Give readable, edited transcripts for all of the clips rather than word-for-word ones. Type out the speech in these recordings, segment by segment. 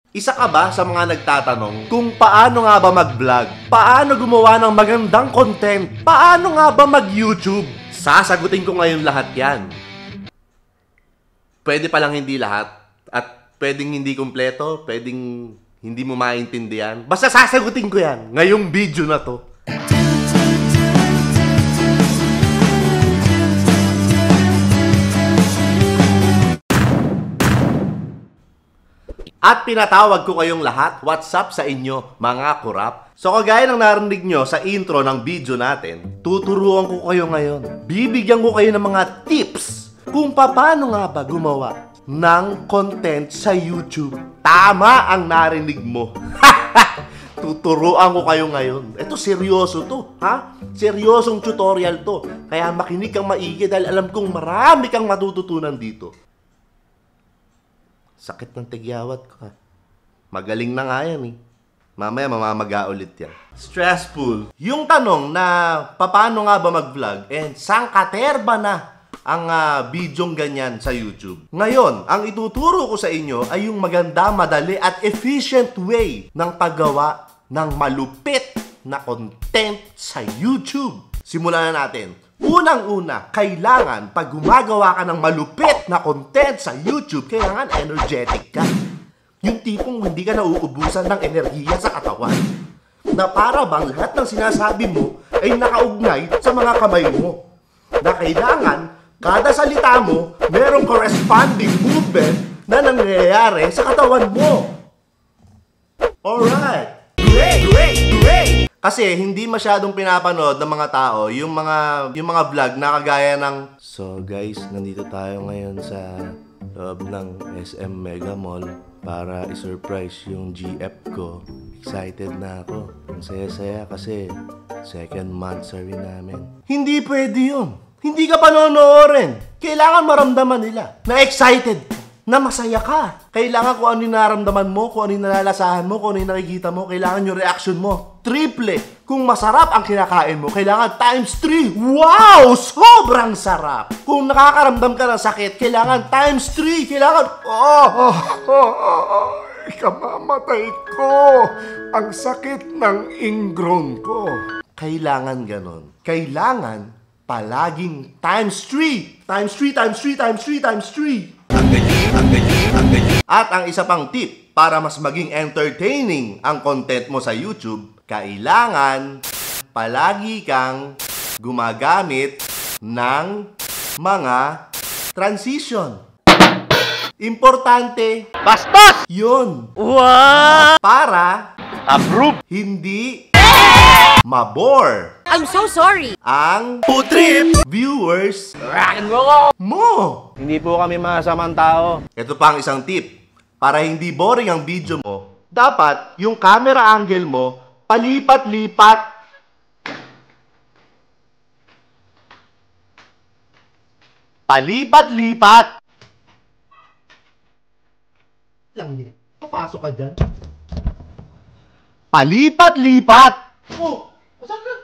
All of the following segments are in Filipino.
Isa ka ba sa mga nagtatanong kung paano nga ba mag-vlog? Paano gumawa ng magandang content? Paano nga ba mag-YouTube? Sasagutin ko ngayon lahat yan. Pwede palang hindi lahat. At pwedeng hindi kumpleto. Pwedeng hindi mo maintindihan. Basta sasagutin ko yan ngayong video na to. At pinatawag ko kayong lahat, what's up sa inyo mga kurap? So kagaya ng narinig nyo sa intro ng video natin, tuturuan ko kayo ngayon. Bibigyan ko kayo ng mga tips kung paano nga ba gumawa ng content sa YouTube. Tama ang narinig mo. Tuturuan ko kayo ngayon. Ito seryoso to, ha? Seryosong tutorial to. Kaya makinig kang maigi dahil alam kong marami kang matututunan dito. Sakit ng tigyawat ko, ha? Magaling na nga yan, eh. Mamaya mamamaga ulit yan. Stressful. Yung tanong na paano nga ba mag-vlog and saan katerba na ang bidyong ganyan sa YouTube. Ngayon, ang ituturo ko sa inyo ay yung maganda, madali at efficient way ng paggawa ng malupit na content sa YouTube. Simulan na natin. Unang-una, kailangan pag gumagawa ka ng malupit na content sa YouTube, kailangan energetic ka. Yung tipong hindi ka nauubusan ng enerhiya sa katawan. Na para bang lahat ng sinasabi mo ay nakaugnay sa mga kamay mo. Na kailangan, kada salita mo, merong corresponding movement na nangyayari sa katawan mo. Alright! Great! Kasi hindi masyadong pinapanood ng mga tao yung mga vlog na kagaya ng So guys, nandito tayo ngayon sa loob ng SM Mega Mall para i-surprise yung GF ko. Excited na ako. Ang saya-saya kasi second monthsary namin. Hindi pwede yun. Hindi ka panonoorin. Kailangan maramdaman nila na excited ka, na masaya ka. Kailangan kung ano yung nararamdaman mo, kung ano yung nalalasahan mo, kung ano yung nakikita mo, kailangan yung reaction mo. Triple. Kung masarap ang kinakain mo, kailangan times 3. Wow! Sobrang sarap! Kung nakakaramdam ka ng sakit, kailangan times 3. Kailangan, ikamamatay ko. Ang sakit ng ingrown ko. Kailangan ganon. Kailangan palaging times 3. Times 3, times 3, times 3, times 3. At ang isa pang tip para mas maging entertaining ang content mo sa YouTube, kailangan palagi kang gumagamit ng mga transition. Importante. Bastos! Yun. Wow! Para approve. Hindi mabore. I'm so sorry. Ang putrip viewers mo. Hindi po kami masamang tao. Ito pa ang isang tip. Para hindi boring ang video mo, dapat yung camera angle mo palipat-lipat. Palipat-lipat. Lang din. Papasok ka dyan. Palipat-lipat. Oh, saan ka?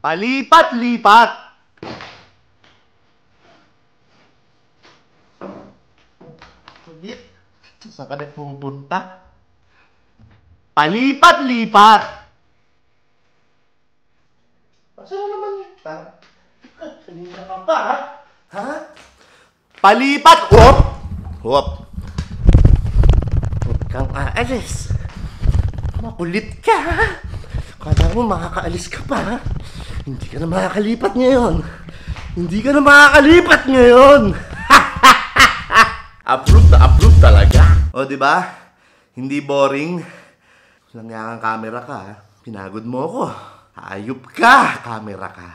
Palipat-lipat. Sulit. Saan ka na pupunta? Palipat-lipat. Saan naman ito? Kanina ka pa, ha? Ha? Palipat! Wop! Wop! Huwag kang aalis. Makulit ka, ha? Kala mo makakaalis ka pa, ha? Hindi ka na makakalipat ngayon. Hindi ka na makakalipat ngayon. Approve talaga. O, diba? Hindi boring. Langyangang camera ka, ha? Pinagod mo ako. Hayop ka, camera ka.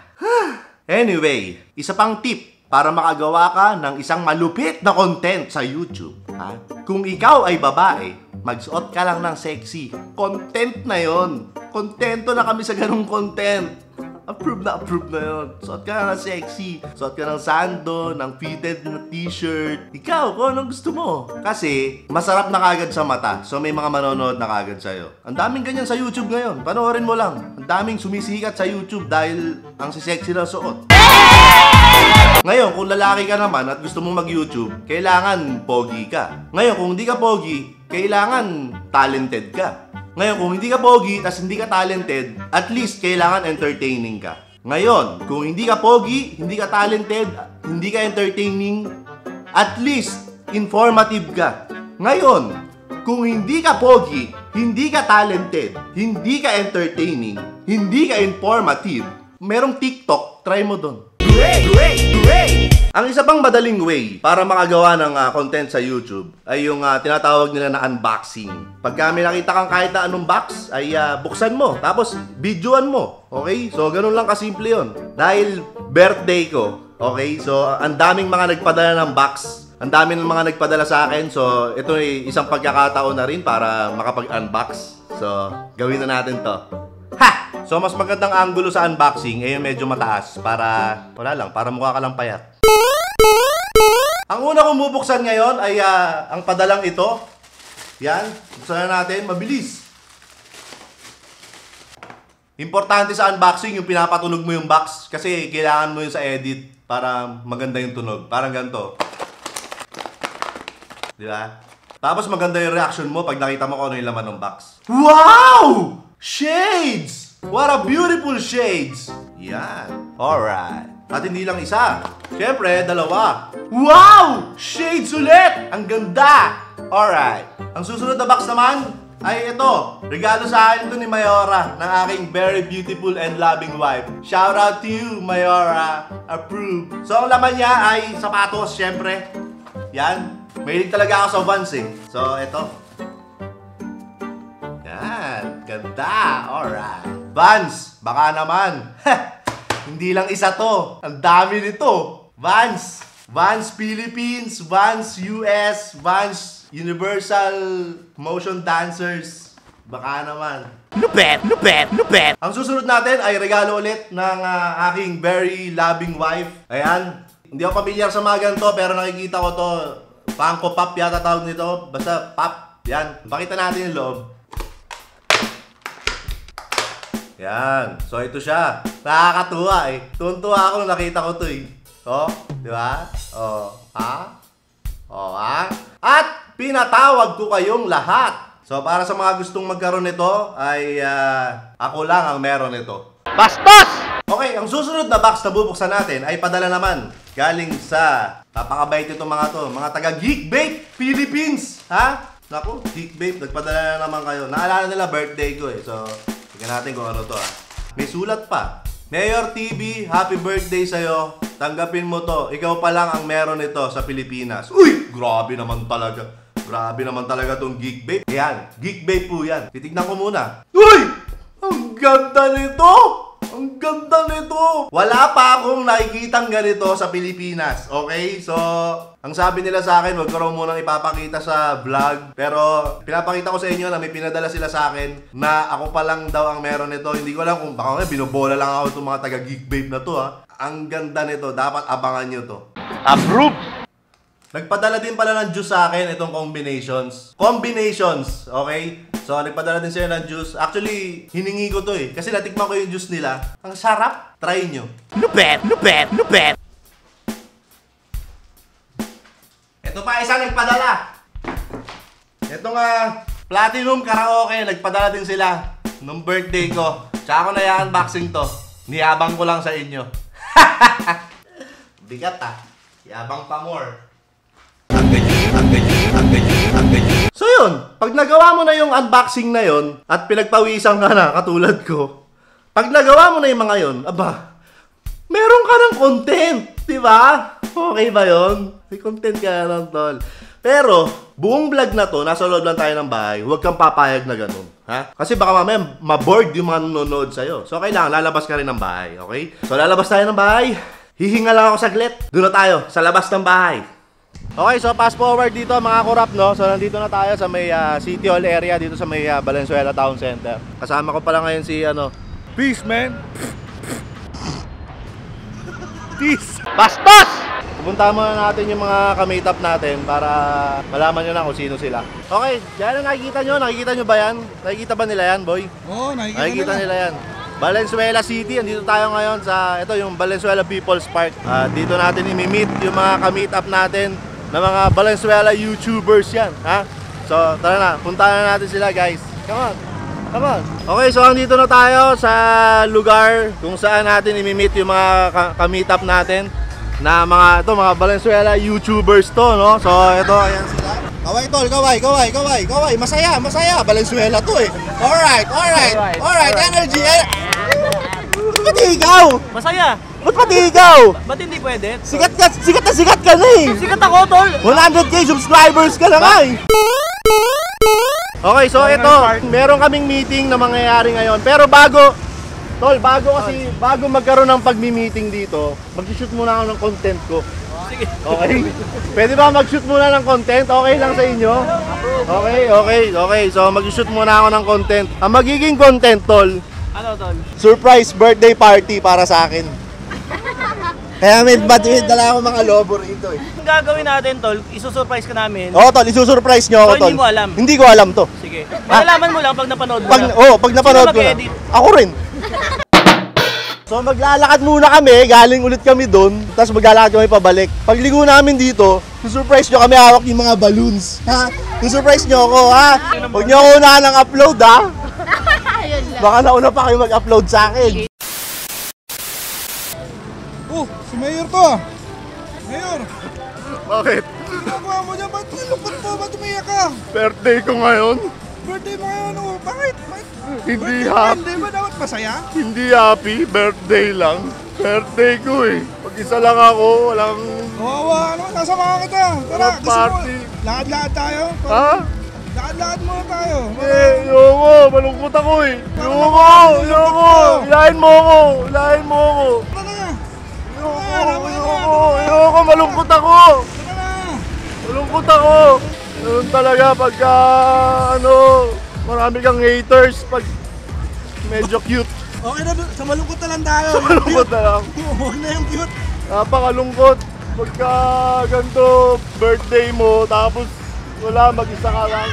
Anyway, isa pang tip para makagawa ka ng isang malupit na content sa YouTube. Ha? Kung ikaw ay babae, magsuot ka lang ng sexy. Content na yon. Kontento na kami sa ganung content. Approve na yun. Suot ka na ng sexy. Suot ka ng sando, ng fitted na t-shirt. Ikaw, kung anong gusto mo. Kasi, masarap na kagad sa mata. So, may mga manonood na kagad sa'yo. Ang daming ganyan sa YouTube ngayon. Panoorin mo lang. Ang daming sumisikat sa YouTube dahil ang sexy na suot. Ngayon, kung lalaki ka naman at gusto mong mag-YouTube, kailangan pogi ka. Ngayon, kung hindi ka pogi, kailangan talented ka. Ngayon, kung hindi ka pogi, tas hindi ka talented, at least kailangan entertaining ka. Ngayon, kung hindi ka pogi, hindi ka talented, hindi ka entertaining, at least informative ka. Ngayon, kung hindi ka pogi, hindi ka talented, hindi ka entertaining, hindi ka informative, merong TikTok, try mo doon. Ang isa pang madaling way para makagawa ng content sa YouTube ay yung tinatawag nila na unboxing. Pag may nakita kang kahit na anong box, ay buksan mo, tapos videoan mo. Okay? So, ganun lang kasimple yun. Dahil birthday ko, okay? So, ang daming mga nagpadala ng box. Ang dami ng mga nagpadala sa akin. So, ito ay isang pagkakataon na rin para makapag-unbox. So, gawin na natin to. Ha! So, mas magandang angulo sa unboxing ay medyo mataas para, wala lang, para mukha ka lang payat. Ang una kong bubuksan ngayon ay ang padalang ito. Yan. Buksan na natin. Mabilis. Importante sa unboxing yung pinapatunog mo yung box kasi kailangan mo yun sa edit para maganda yung tunog. Parang ganito. Di ba? Tapos maganda yung reaction mo pag nakita mo kung ano yung laman ng box. Wow! Shades! What a beautiful shades! Yan. Alright. At hindi lang isa. Siyempre, dalawa. Wow! Shades ulit! Ang ganda! Alright. Ang susunod na box naman ay ito. Regalo sa akin ito ni Mayora ng aking very beautiful and loving wife. Shout out to you, Mayora. Approve. So, ang laman niya ay sapatos, siyempre. Yan. Mahilig talaga ako sa Vans eh. So, ito. Yan. Ganda. Alright. Vans. Baka naman. Hindi lang isa to. Ang dami nito. Vans. Vans Philippines. Vans US. Vans Universal Motion Dancers. Baka naman. Lupet! Lupet! Lupet! Ang susunod natin ay regalo ulit ng aking very loving wife. Ayan. Hindi ako pamilyar sa mga ganito pero nakikita ko to. Funko Pop yata tawag nito. Basta pop. Yan. Pakita natin yung loob. Yan. So, ito siya. Nakakatuwa eh. Tuwan-tuwa ako nung nakita ko to eh. Oh, di ba? Oh, ha? Oh, ha? At pinatawag ko kayong lahat. So, para sa mga gustong magkaroon nito, ay ako lang ang meron nito. Bastos! Okay, ang susunod na box na bubuksan natin ay padala naman. Galing sa, napakabait itong mga to. Mga taga Geekbait Philippines. Ha? Naku, Geekbait. Nagpadala na naman kayo. Naalala nila birthday ko eh. So, tignan natin kung ano to ha. May sulat pa. Mayor TV, happy birthday sa'yo. Tanggapin mo to. Ikaw pa lang ang meron nito sa Pilipinas. Uy! Grabe naman talaga. Grabe naman talaga tong Geekbait. Ayan, Geekbait po yan. Titignan ko muna. Uy! Ang ganda nito! Ang ganda nito! Wala pa akong nakikitang ganito sa Pilipinas. Okay? So, ang sabi nila sa akin, wag ko raw munang ipapakita sa vlog. Pero, pinapakita ko sa inyo na may pinadala sila sa akin na ako pa lang daw ang meron nito. Hindi ko lang kung baka binobola lang ako itong mga taga-Geekbait na to ha. Ang ganda nito. Dapat abangan nyo to. Approve! Nagpadala din pala ng juice sa akin itong combinations. Combinations, okay? So, nagpadala din sila ng juice. Actually, hiningi ko to eh. Kasi natikman ko yung juice nila. Ang sarap. Try nyo. Lupet! Lupet! Lupet! Ito pa isang nagpadala. Ito nga, Platinum Karaoke. Nagpadala din sila nung birthday ko. Tsaka ako na i-unboxing to. Niyabang ko lang sa inyo. Bigat ah. Yabang pa more. So yun, pag nagawa mo na yung unboxing na yun at pinagpawisan ka na katulad ko, pag nagawa mo na yung mga yun, aba, meron ka ng content, di ba? Okay ba yun? May content ka na lang, tol. Pero, buong vlog na to, nasa loob lang tayo ng bahay, huwag kang papayag na ganun. Ha? Kasi baka mamaya maboard yung mga nanonood sa'yo. So kailangan, lalabas ka rin ng bahay, okay? So lalabas tayo ng bahay, hihinga lang ako saglit. Doon na tayo, sa labas ng bahay. Okay, so fast forward dito mga kurap, no? So nandito na tayo sa may City Hall area dito sa may Valenzuela Town Center. Kasama ko pala ngayon si Peace, man! Peace! Bastos! Pupunta muna natin yung mga ka-meet up natin para malaman nyo na kung sino sila. Okay, yan ang nakikita nyo ba yan? Nakikita ba nila yan, boy? Oo, Nakikita nila yan. Valenzuela City. Andito tayo ngayon sa, ito yung Valenzuela People's Park. Dito natin i-meet yung mga ka-meet up natin na mga Valenzuela YouTubers yan. Ha? So, tara na. Puntahan na natin sila, guys. Come on. Come on. Okay, so andito na tayo sa lugar kung saan natin i-meet yung mga ka-meet up natin na mga, ito, mga Valenzuela YouTubers to, no? So, ito, ayan sila. Kaway, tol. Kaway. Masaya. Valenzuela to eh. Alright. Energy. Ba't pati ikaw? Masaya. Ba't pati ikaw? Ba't hindi pwede? Sikat ka na eh. Sikat ako, tol. 100k subscribers ka na nga eh. Okay, so ito, meron kaming meeting na mangyayari ngayon. Pero bago magkaroon ng pagmi-meeting dito, mag-shoot muna ako ng content ko. Sige. Okay? Pwede ba mag-shoot muna ng content? Okay lang sa inyo? Okay. So mag-shoot muna ako ng content. Ang magiging content, tol, Ano, tol? surprise birthday party para sa akin. Kaya may dala ako mga lobo rito eh. Ang gagawin natin, tol, isusurprise ka namin. Oo, tol, isusurprise nyo ako, So, tol. hindi mo alam? Hindi ko alam to. Sige. Malalaman mo lang pag napanood mo lang. Pag napanood Sino ko na. mag-edit? Ako rin. So maglalakad muna kami, galing ulit kami doon, tapos maglalakad kami pabalik. Pagligo namin dito, susurprise nyo kami, hawak yung mga balloons. Ha? Susurprise nyo ako, ha? Huwag nyo ako unahan ng upload, ha? Baka nauna pa kayo mag-upload sa akin. Oh, si Mayor to ah. Mayor, Bakit? ginagawa mo dyan? Ba't nilungkot mo? Ba't umiyak ka? Birthday ko ngayon. Birthday mo ngayon oh. Bakit? Hindi Birthday mo happy. ngayon, di ba dapat masaya? Hindi happy, birthday lang. Birthday ko eh. Pag-isa lang ako, walang... Kawawa, ano? Nasamahan kita. Tara, Walang party. lakad-lakad tayo? Ha? Lakad-lakad muna tayo. Ayoko, malungkot ako eh. Ayoko. Ilahin mo ako. Tara na. Ayoko, malungkot ako. Tara na. Malungkot ako. Ganun talaga pagka, marami kang haters pag medyo cute. Okay na, sa malungkot na lang tayo. Malungkot na lang. Huwag na yung cute. Napakalungkot pagka ganito birthday mo tapos wala, mag-isa ka lang.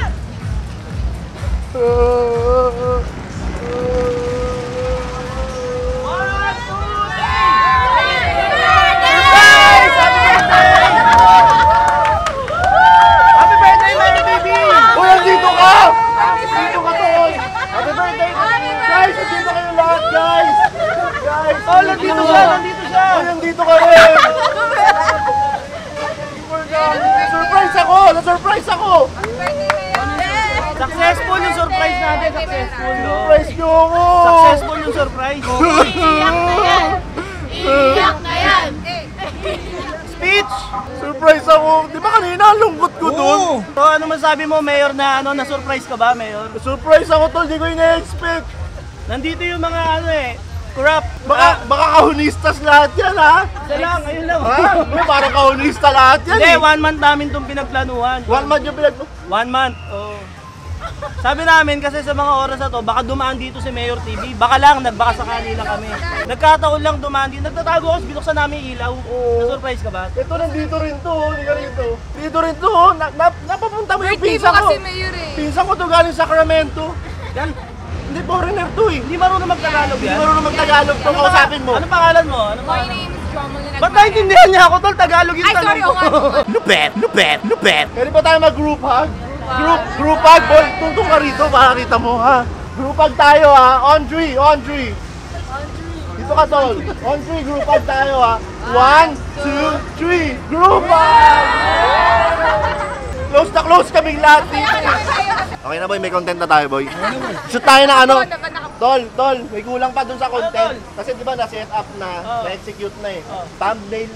Happy birthday, Manny Baby! Uy, andito ka! Andito ka, tol! Happy birthday! Guys, andito kayo lahat, guys! Oh, nandito siya! Uy, andito ka rin! Na-surprise ako! Successful yung surprise natin. Successful, no? Surprise nyo ako! Successful yung surprise. Iyak na yan! Speech! Surprise ako! Di ba kanina ang lungkot ko dun? So, ano masabi mo, Mayor, na na-surprise ka ba, Mayor? Surprise ako, tol! Di ko ina-expect! Nandito yung mga corrupt. Baka kahunistas lahat yan, ha? Isa lang, ayun lang. Ha? Parang kahunista lahat yan, Hindi, eh! 1 month namin itong pinagplanuhan. 1 month yung 1 month, oo. Sabi namin kasi sa mga oras na to, baka dumaan dito si Mayor TV. Baka lang, nagbaka sakali lang kami. Nagkataon lang dumaan dito. Nagtatago ako, binuksan namin yung ilaw. Na-surprise ka ba? Ito, nandito rin to, hindi ka rito. Dito rin to, napapunta mo yung Birthday mo pinsan ko. kasi, Mayor eh. Pinsan ko to galing Sacramento. Yan. Hindi, foreigner to eh. Hindi marunong magtagalog Hindi yan. marunong mag-Tagalog to, kausapin mo. Ano pangalan mo? Ano My pangalan? name is Jomel. Ba't naintindihan niya ako, tol? Tagalog yung Ay, tanong sorry, ko. okay. Lupet. Pwede ba tayo mag-group hug? Group hug, boy. Tungtong ka rito, para kita mo, ha? Group hug tayo, ha? On three. Dito ka, tol. On three, group hug tayo, ha? 1, 2, 3. Group hug! Close na close kaming lahat dito. Okay na, boy. May content na tayo, boy. Shoot tayo na ano? Tol, may kulang pa dun sa content. Kasi di ba na-set up na, na-execute na eh. Thumbnail.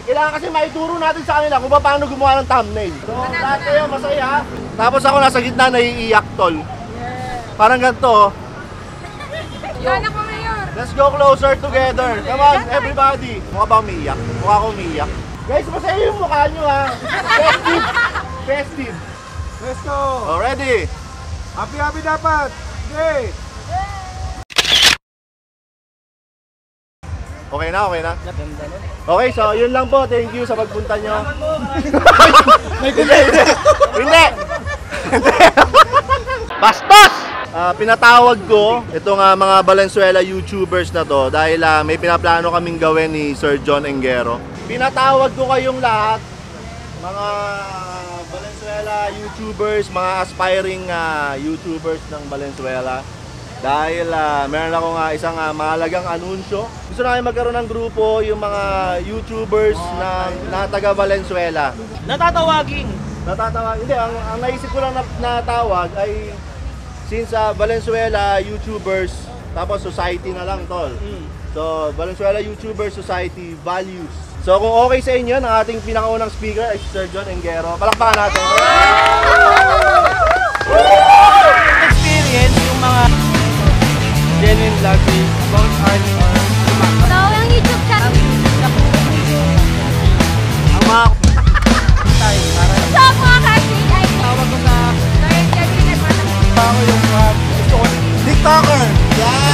Kailangan kasi maituro natin sa kanila kung paano gumawa ng thumbnail. So, lahat kayo masaya. Tapos ako nasa gitna, naiiyak, tol. Parang ganito, oh. Yan ako, Mayor. Let's go closer together. Come on, everybody. Mukha ba umiiyak? Mukha ko umiiyak. Guys, masaya yung mukha nyo, ha. Festive. Let's go. Oh, ready? Happy dapat. Okay. Okay na? Ganda nun. Okay, so yun lang po. Thank you sa pagpunta nyo. Hindi! Bastos! pinatawag ko itong mga Valenzuela YouTubers na to dahil may pinaplano kaming gawin ni Sir John Engero. Pinatawag ko kayong lahat, mga Valenzuela YouTubers, mga aspiring YouTubers ng Valenzuela. Dahil meron ako isang mahalagang anunsyo. Gusto namin magkaroon ng grupo yung mga YouTubers na taga Valenzuela. Natatawagin. Hindi, ang naisip ko lang na tawag ay since Valenzuela YouTubers, tapos society na lang, tol. So, Valenzuela YouTubers Society Values. So, kung okay sa inyo, ang ating pinakaunang speaker ay Sir John Engero. Palakpakan natin. Experience yung mga genuine vlogging about art or So, yung YouTube channel. ang mga tayo para So, mga kasi, ay tawag ko sa Lord, kasi nagmamahal. ako yung gusto ko TikToker! Yeah!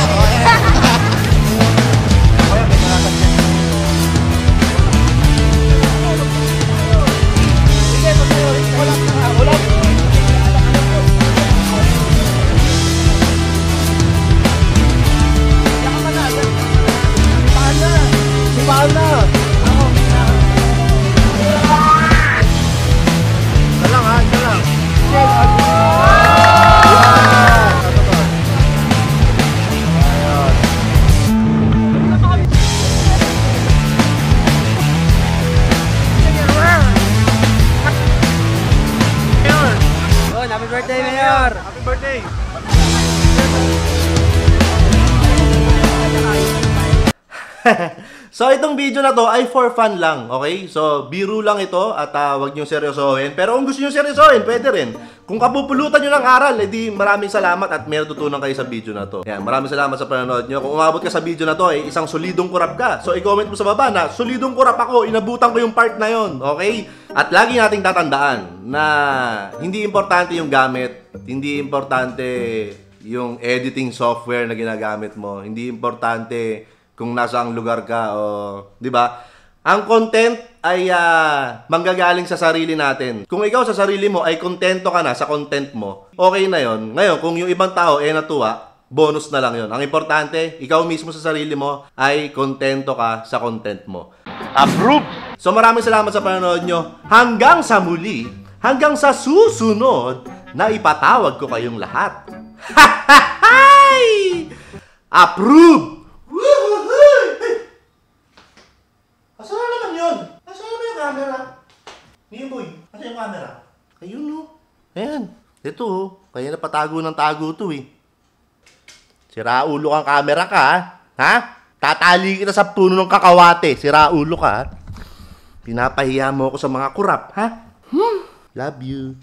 Happy birthday, Mayor! Happy birthday! So itong video na to ay for fun lang, okay? So biro lang ito at wag niyo seryosohin. Pero kung gusto niyo seryosohin, pwede rin. Kung kapupulutan niyo ng aral, edi maraming salamat at may natutunan kayo sa video na to. Yan, maraming salamat sa panonood niyo. Kung umabot ka sa video na to, isang solidong kurap ka. So i-comment mo sa baba na solidong kurap ako, inabutan ko yung part na yon, okay? At lagi nating tatandaan na hindi importante yung gamit, hindi importante yung editing software na ginagamit mo, hindi importante kung nasaang lugar ka o, 'di ba? Ang content ay manggagaling sa sarili natin. Kung ikaw sa sarili mo ay kontento ka na sa content mo, okay na 'yon. Ngayon, kung yung ibang tao natuwa, bonus na lang 'yon. Ang importante, ikaw mismo sa sarili mo ay kontento ka sa content mo. Approve. So maraming salamat sa panonood nyo. Hanggang sa muli, hanggang sa susunod na ipatawag ko kayong lahat. Approve. Asan na naman yun? Asan na ba yung camera? Boy, asan yung camera? Ayun no. Ayan. Ito oh. Kaya napatago ng tago to eh. Siraulo kang camera ka ha? Tatali kita sa puno ng kakawate. Siraulo ka ha? Pinapahiya mo ako sa mga kurap ha? Love you.